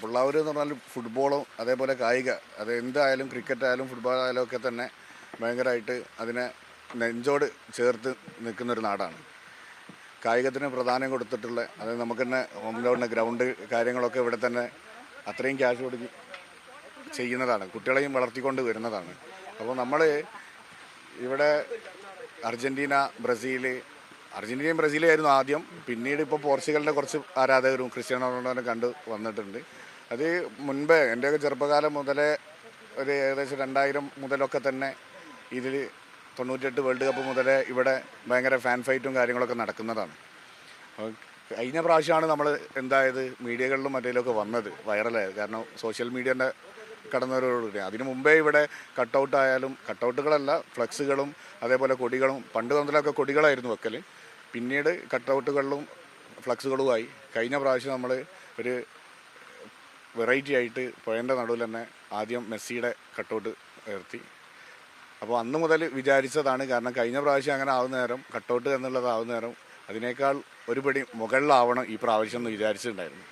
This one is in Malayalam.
പിള്ളാവൂർ എന്ന് പറഞ്ഞാൽ ഫുട്ബോളും അതേപോലെ കായിക അത് എന്തായാലും ക്രിക്കറ്റ് ആയാലും ഫുട്ബോൾ ആയാലും ഒക്കെ തന്നെ ഭയങ്കരമായിട്ട് അതിനെ നെഞ്ചോട് ചേർത്ത് നിൽക്കുന്നൊരു നാടാണ്. കായികത്തിന് പ്രാധാന്യം കൊടുത്തിട്ടുള്ള അത് നമുക്ക് തന്നെ ഹോം ഗ്രൗണ്ട് കാര്യങ്ങളൊക്കെ ഇവിടെ തന്നെ അത്രയും ക്യാഷ് കൊടുക്കി ചെയ്യുന്നതാണ്, കുട്ടികളെയും വളർത്തിക്കൊണ്ട് വരുന്നതാണ്. അപ്പോൾ നമ്മൾ ഇവിടെ അർജൻറ്റീനയും ബ്രസീലും ആയിരുന്നു ആദ്യം. പിന്നീട് ഇപ്പോൾ പോർച്ചുഗലിൻ്റെ കുറച്ച് ആരാധകരും ക്രിസ്ത്യാനോ റൊണാൾഡോനെ കണ്ട് വന്നിട്ടുണ്ട്. അത് മുൻപേ എൻ്റെയൊക്കെ ചെറുപ്പകാലം മുതലേ ഒരു ഏകദേശം 2000 മുതലൊക്കെ തന്നെ ഇതിൽ 98 വേൾഡ് കപ്പ് മുതലേ ഇവിടെ ഭയങ്കര ഫാൻ ഫൈറ്റും കാര്യങ്ങളൊക്കെ നടക്കുന്നതാണ്. കഴിഞ്ഞ പ്രാവശ്യമാണ് നമ്മൾ എന്തായത് മീഡിയകളിലും മറ്റേലൊക്കെ വന്നത്, വൈറലായത്. കാരണം സോഷ്യൽ മീഡിയൻ്റെ കടന്നവരോടുകൂടി അതിനു മുമ്പേ ഇവിടെ കട്ടൗട്ടുകളല്ല ഫ്ലക്സുകളും അതേപോലെ കൊടികളും, പണ്ട് മുതലൊക്കെ കൊടികളായിരുന്നു വെക്കൽ. പിന്നീട് കട്ടൗട്ടുകളിലും ഫ്ലക്സുകളുമായി കഴിഞ്ഞ പ്രാവശ്യം നമ്മൾ ഒരു വെറൈറ്റി ആയിട്ട് പുഴേൻ്റെ നടുവിൽ തന്നെ ആദ്യം മെസ്സിയുടെ കട്ടൗട്ട് ഉയർത്തി. അപ്പോൾ അന്ന് മുതൽ വിചാരിച്ചതാണ്. കാരണം കഴിഞ്ഞ പ്രാവശ്യം അങ്ങനെ ആവുന്ന നേരം കട്ടൗട്ട് എന്നുള്ളതാവുന്ന നേരം അതിനേക്കാൾ ഒരുപടി മുകളിലാവണം ഈ പ്രാവശ്യം എന്ന് വിചാരിച്ചിട്ടുണ്ടായിരുന്നു.